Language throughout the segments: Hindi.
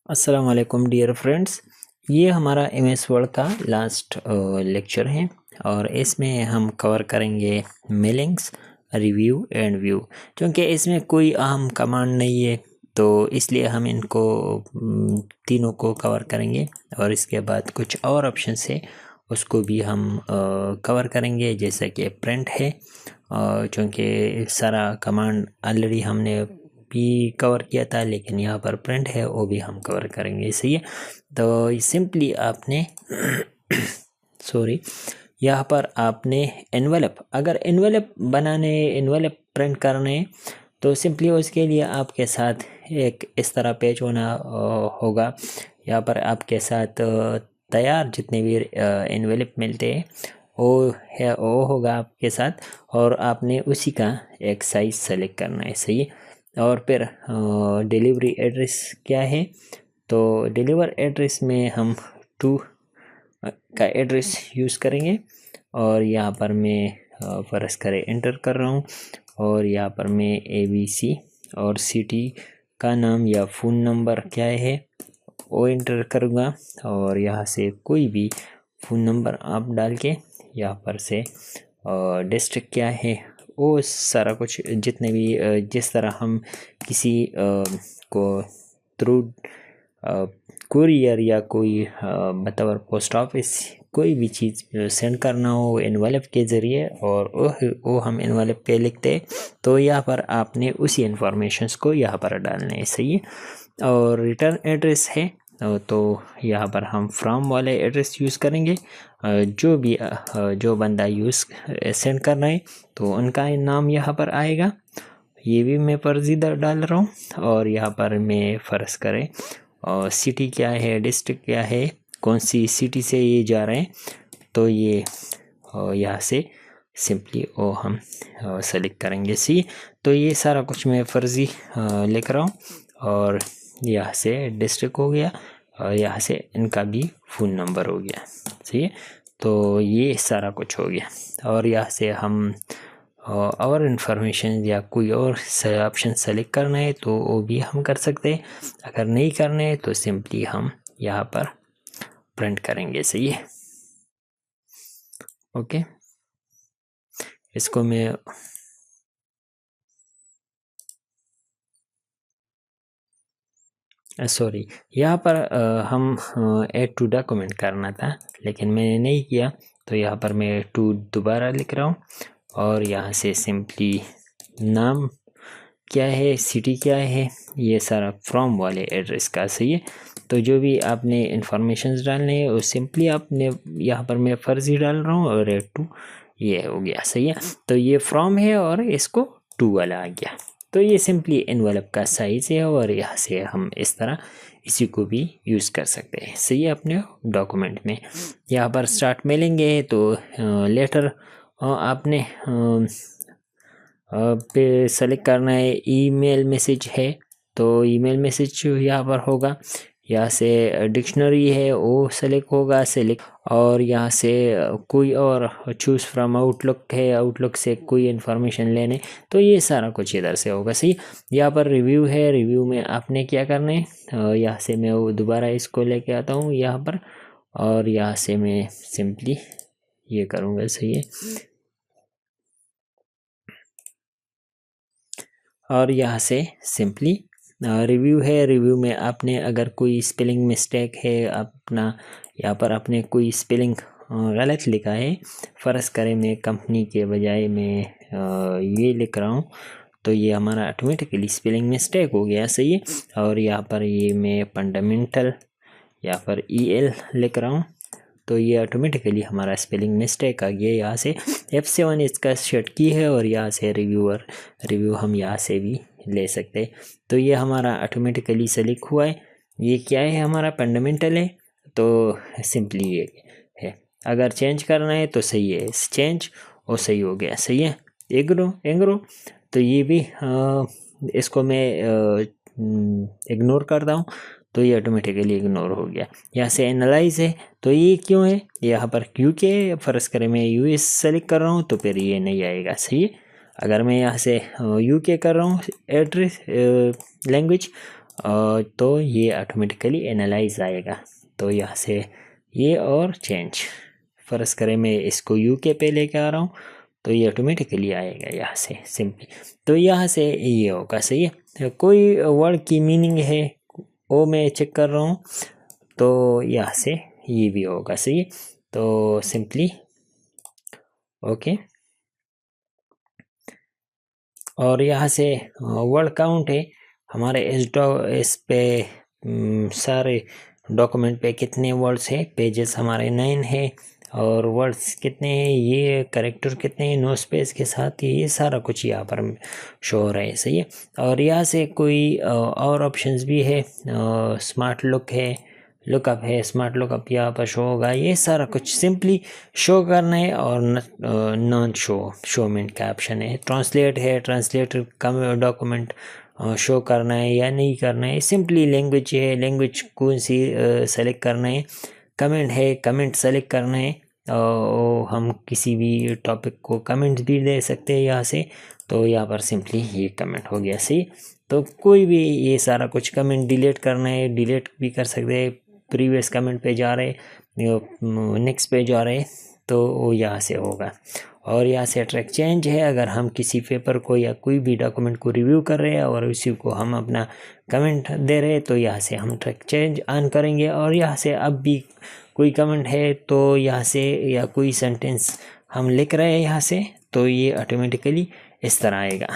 अस्सलाम वालेकुम डियर फ्रेंड्स। ये हमारा एम एस वर्ड का लास्ट लेक्चर है और इसमें हम कवर करेंगे मेलिंग्स, रिव्यू एंड व्यू। क्योंकि इसमें कोई अहम कमांड नहीं है तो इसलिए हम इनको तीनों को कवर करेंगे और इसके बाद कुछ और ऑप्शन है उसको भी हम कवर करेंगे, जैसा कि प्रिंट है। क्योंकि सारा कमांड ऑलरेडी हमने भी कवर किया था, लेकिन यहाँ पर प्रिंट है वो भी हम कवर करेंगे। सही है, तो सिंपली आपने सॉरी, यहाँ पर आपने एनवेलप, अगर एनवेलप बनाने, एनवेलप प्रिंट करने, तो सिंपली उसके लिए आपके साथ एक इस तरह पेज होना होगा। यहाँ पर आपके साथ तैयार जितने भी एनवेलप मिलते हैं वो होगा आपके साथ, और आपने उसी का एक साइज सेलेक्ट करना है। सही है, और फिर डिलीवरी एड्रेस क्या है, तो डिलीवर एड्रेस में हम 2 का एड्रेस यूज़ करेंगे। और यहाँ पर मैं फ़र्ज़ करें एंटर कर रहा हूँ और यहाँ पर मैं ABC और सिटी का नाम या फ़ोन नंबर क्या है वो एंटर करूँगा, और यहाँ से कोई भी फ़ोन नंबर आप डाल के यहाँ पर से डिस्ट्रिक्ट क्या है वो सारा कुछ, जितने भी जिस तरह हम किसी को थ्रू कुरियर या कोई मतलब पोस्ट ऑफिस कोई भी चीज़ सेंड करना हो एनवेलप के ज़रिए, और वो हम एनवेलप पे लिखते, तो यहाँ पर आपने उसी इन्फॉर्मेशंस को यहाँ पर डालना है। सही है, और रिटर्न एड्रेस है तो यहाँ पर हम फ्रॉम वाले एड्रेस यूज़ करेंगे। जो भी जो बंदा यूज़ सेंड करना है तो उनका नाम यहाँ पर आएगा। ये भी मैं फर्जी डाल रहा हूँ, और यहाँ पर मैं फ़र्ज़ करें और सिटी क्या है, डिस्ट्रिक्ट क्या है, कौन सी सिटी से ये जा रहे हैं, तो ये यहाँ से सिंपली वो हम सेलेक्ट करेंगे। सी, तो ये सारा कुछ मैं फर्जी लिख रहा हूँ, और यहाँ से डिस्ट्रिक्ट हो गया और यहाँ से इनका भी फ़ोन नंबर हो गया। सही है, तो ये सारा कुछ हो गया, और यहाँ से हम और इन्फॉर्मेशन या कोई और ऑप्शन सेलेक्ट करना है तो वो भी हम कर सकते हैं। अगर नहीं करना है तो सिंपली हम यहाँ पर प्रिंट करेंगे। सही है, ओके। इसको मैं सॉरी, यहाँ पर हम ऐड टू डॉक्यूमेंट करना था, लेकिन मैंने नहीं किया, तो यहाँ पर मैं टू दोबारा लिख रहा हूँ, और यहाँ से सिंपली नाम क्या है, सिटी क्या है, ये सारा फ्रॉम वाले एड्रेस का। सही है, तो जो भी आपने इंफॉर्मेशंस डालने हैं वो सिंपली आपने यहाँ पर मैं फर्जी डाल रहा हूँ, और ऐड टू ये हो गया। सही है, तो ये फ्रॉम है और इसको टू वाला आ गया, तो ये सिंपली एनवेलप का साइज़ है, और यहाँ से हम इस तरह इसी को भी यूज़ कर सकते हैं। सही है, अपने डॉक्यूमेंट में यहाँ पर स्टार्ट मिलेंगे तो लेटर आपने पे सेलेक्ट करना है। ईमेल मैसेज है तो ईमेल मैसेज यहाँ पर होगा, यहाँ से डिक्शनरी है वो सेलेक्ट होगा, सेलेक्ट, और यहाँ से कोई और चूज़ फ्रॉम आउटलुक है, आउटलुक से कोई इन्फॉर्मेशन लेने, तो ये सारा कुछ इधर से होगा। सही, यहाँ पर रिव्यू है, रिव्यू में आपने क्या करना है, यहाँ से मैं वो दोबारा इसको लेके आता हूँ यहाँ पर, और यहाँ से मैं सिंपली ये करूँगा। सही है, और यहाँ से सिंपली रिव्यू है, रिव्यू में आपने अगर कोई स्पेलिंग मिस्टेक है अपना, यहाँ पर आपने कोई स्पेलिंग गलत लिखा है, फ़र्ज़ करें मैं कंपनी के बजाय मैं ये लिख रहा हूँ, तो ये हमारा ऑटोमेटिकली स्पेलिंग मिस्टेक हो गया। सही है, और यहाँ पर ये मैं फंडामेंटल यहाँ पर EL लिख रहा हूँ, तो ये ऑटोमेटिकली हमारा स्पेलिंग मिस्टेक आ गया। यहाँ से F7 इसका शॉर्ट की है, और यहाँ से रिव्यू हम यहाँ से भी ले सकते हैं, तो ये हमारा ऑटोमेटिकली सेलेक्ट हुआ है। ये क्या है, हमारा फंडामेंटल है, तो सिंपली ये है। अगर चेंज करना है तो सही है, चेंज और सही हो गया। सही है, एग्रो एग्रो, तो ये भी इसको मैं इग्नोर करता हूँ, तो ये ऑटोमेटिकली इग्नोर हो गया। यहाँ से एनालाइज है, तो ये क्यों है, यहाँ पर क्योंकि फ़र्ज़ करें मैं US सेलेक्ट कर रहा हूँ तो फिर ये नहीं आएगा। सही है, अगर मैं यहाँ से UK कर रहा हूँ एड्रेस लैंग्वेज, तो ये ऑटोमेटिकली एनालाइज आएगा। तो यहाँ से ये और चेंज, फ़र्ज़ करें मैं इसको यूके पे लेके आ रहा हूँ तो ये ऑटोमेटिकली आएगा यहाँ से सिंपली। तो यहाँ से ये होगा, सही है। कोई वर्ड की मीनिंग है वो मैं चेक कर रहा हूँ तो यहाँ से ये भी होगा, सही है। तो सिंपली ओके। और यहाँ से वर्ड काउंट है हमारे इस पे सारे डॉक्यूमेंट पे कितने वर्ड्स हैं, पेजेस हमारे 9 है और वर्ड्स कितने हैं, ये करेक्टर कितने हैं, नो स्पेस के साथ ये सारा कुछ यहाँ पर शो हो रहा है, सही है। और यहाँ से कोई और ऑप्शंस भी है, स्मार्ट लुक है, लुकअप है, स्मार्ट लुकअप यहाँ पर शो होगा। ये सारा कुछ सिंपली शो करना है। और नॉन शो मिनट का ऑप्शन है, ट्रांसलेट है, ट्रांसलेट कम डॉक्यूमेंट शो करना है या नहीं करना है। सिंपली लैंग्वेज है, लैंग्वेज कौन सी सेलेक्ट करना है, कमेंट है, कमेंट सेलेक्ट करना है। हम किसी भी टॉपिक को कमेंट्स भी दे सकते हैं यहाँ से। तो यहाँ पर सिंपली ये कमेंट हो गया, सही। तो कोई भी ये सारा कुछ कमेंट डिलीट करना है, डिलीट भी कर सकते हैं। प्रीवियस कमेंट पे जा रहे, नेक्स्ट पे जा रहे तो वो यहाँ से होगा। और यहाँ से ट्रैक चेंज है, अगर हम किसी पेपर को या कोई भी डॉक्यूमेंट को रिव्यू कर रहे हैं और उसी को हम अपना कमेंट दे रहे हैं तो यहाँ से हम ट्रैक चेंज ऑन करेंगे। और यहाँ से अब भी कोई कमेंट है तो यहाँ से, या कोई सेंटेंस हम लिख रहे हैं यहाँ से, तो ये ऑटोमेटिकली इस तरह आएगा।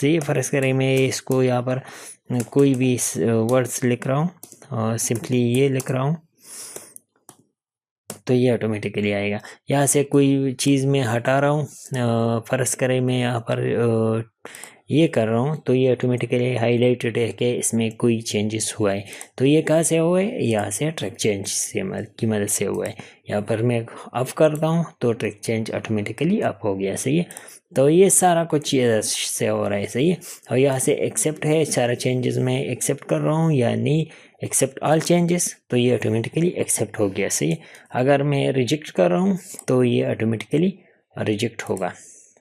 तो ये फ़र्ज़ करें मैं इसको यहाँ पर कोई भी वर्ड्स लिख रहा हूँ और सिंपली ये लिख रहा हूँ तो ये ऑटोमेटिकली आएगा। यहाँ से कोई चीज़ मैं हटा रहा हूँ, फ़र्ज़ करें मैं यहाँ पर ये कर रहा हूँ तो ये ऑटोमेटिकली हाईलाइटेड है कि इसमें कोई चेंजेस हुआ है। तो ये कहाँ से हुआ है, यहाँ से ट्रैक चेंज से की मदद से हुआ है। यहाँ पर मैं अप करता हूँ तो ट्रैक चेंज ऑटोमेटिकली अप हो गया, सही है। तो ये सारा कुछ ये से हो रहा है, सही है। और यहाँ से एक्सेप्ट है, सारा चेंजेस मैं एक्सेप्ट कर रहा हूँ या नहीं, एक्सेप्ट ऑल चेंजेस, तो ये ऑटोमेटिकली एक्सेप्ट हो गया, सही है। अगर मैं रिजेक्ट कर रहा हूँ तो ये ऑटोमेटिकली रिजेक्ट होगा,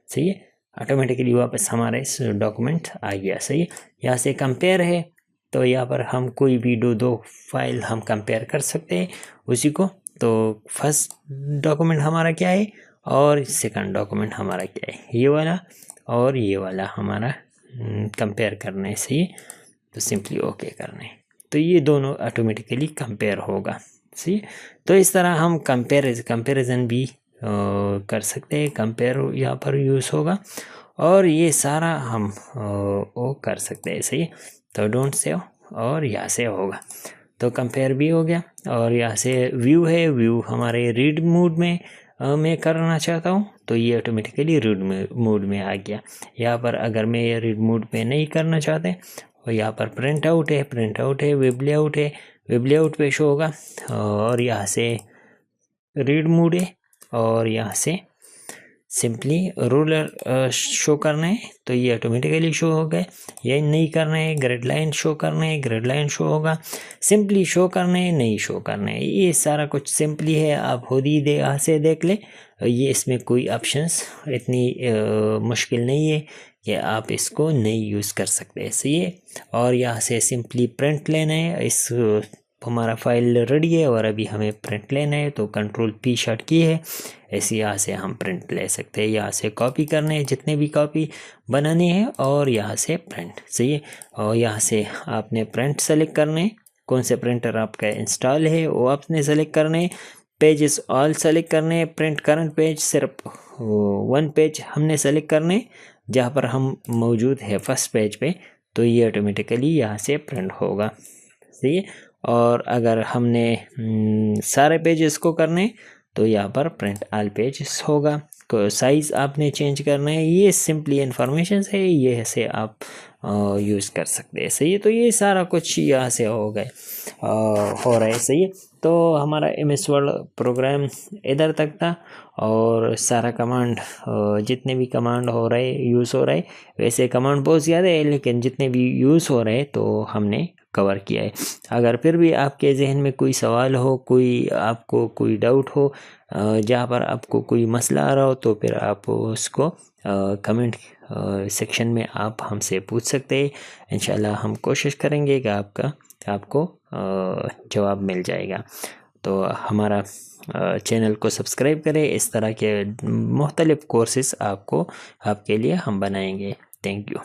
सही है। ऑटोमेटिकली वापस हमारे इस डॉक्यूमेंट आ गया, सही है। यहाँ से कंपेयर है तो यहाँ पर हम कोई भी दो फाइल हम कंपेयर कर सकते हैं उसी को। तो फर्स्ट डॉक्यूमेंट हमारा क्या है और सेकंड डॉक्यूमेंट हमारा क्या है, ये वाला और ये वाला हमारा कंपेयर करना है, सही है। तो सिंपली ओके करना है तो ये दोनों ऑटोमेटिकली कंपेयर होगा, सही। तो इस तरह हम कंपेरिजन भी कर सकते हैं, कंपेयर यहाँ पर यूज़ होगा। और ये सारा हम वो कर सकते हैं, सही। तो डोंट सेव और यहाँ से होगा तो कंपेयर भी हो गया। और यहाँ से व्यू है, व्यू हमारे रीड मोड में मैं करना चाहता हूँ तो ये ऑटोमेटिकली रीड मोड में आ गया। यहाँ पर अगर मैं ये रीड मोड पे नहीं करना चाहते और यहाँ पर प्रिंट आउट है, वेब लेआउट है, वेब लेआउट पे शो होगा। और यहाँ से रीड मोड है और यहाँ से सिंपली रूलर शो करना है तो ये ऑटोमेटिकली शो हो गए। ये नहीं करना है, ग्रिड लाइन शो करना है, ग्रिड लाइन शो होगा। सिंपली शो करना है, नहीं शो करना है, ये सारा कुछ सिंपली है। आप खुद ही यहाँ से देख ले, ये इसमें कोई ऑप्शंस इतनी मुश्किल नहीं है कि आप इसको नहीं यूज़ कर सकते, सही है। और यहाँ से सिंपली प्रिंट लेना है, इस हमारा फाइल रेडी है और अभी हमें प्रिंट लेना है तो Ctrl+P शॉर्ट की है, ऐसे यहाँ से हम प्रिंट ले सकते हैं। यहाँ से कॉपी करने हैं जितने भी कॉपी बनानी है और यहाँ से प्रिंट, सही है। और यहाँ से आपने प्रिंट सेलेक्ट करने, कौन से प्रिंटर आपका इंस्टॉल है वो आपने सेलेक्ट करने, पेजेस ऑल सेलेक्ट करने, प्रिंट करंट पेज सिर्फ 1 पेज हमने सेलेक्ट करने जहाँ पर हम मौजूद है फर्स्ट पेज पे, तो ये ऑटोमेटिकली यहाँ से प्रिंट होगा, सही है। और अगर हमने सारे पेजेस को करने तो यहाँ पर प्रिंट ऑल पेजेस होगा। को साइज़ आपने चेंज करना है, ये सिंपली इन्फॉर्मेशन है, ये से आप यूज़ कर सकते हैं, सही है। तो ये सारा कुछ यहाँ से हो गए हो रहा है, सही है। तो हमारा MS वर्ड प्रोग्राम इधर तक था और सारा कमांड जितने भी कमांड हो रहे यूज़ हो रहे, वैसे कमांड बहुत ज़्यादा है लेकिन जितने भी यूज़ हो रहे तो हमने कवर किया है। अगर फिर भी आपके जहन में कोई सवाल हो, कोई आपको कोई डाउट हो, जहाँ पर आपको कोई मसला आ रहा हो, तो फिर आप उसको कमेंट सेक्शन में आप हमसे पूछ सकते हैं। इंशाल्लाह हम कोशिश करेंगे कि आपको जवाब मिल जाएगा। तो हमारा चैनल को सब्सक्राइब करें। इस तरह के मुख्तलिफ़ कोर्सेज़ आपके लिए हम बनाएंगे। Thank you.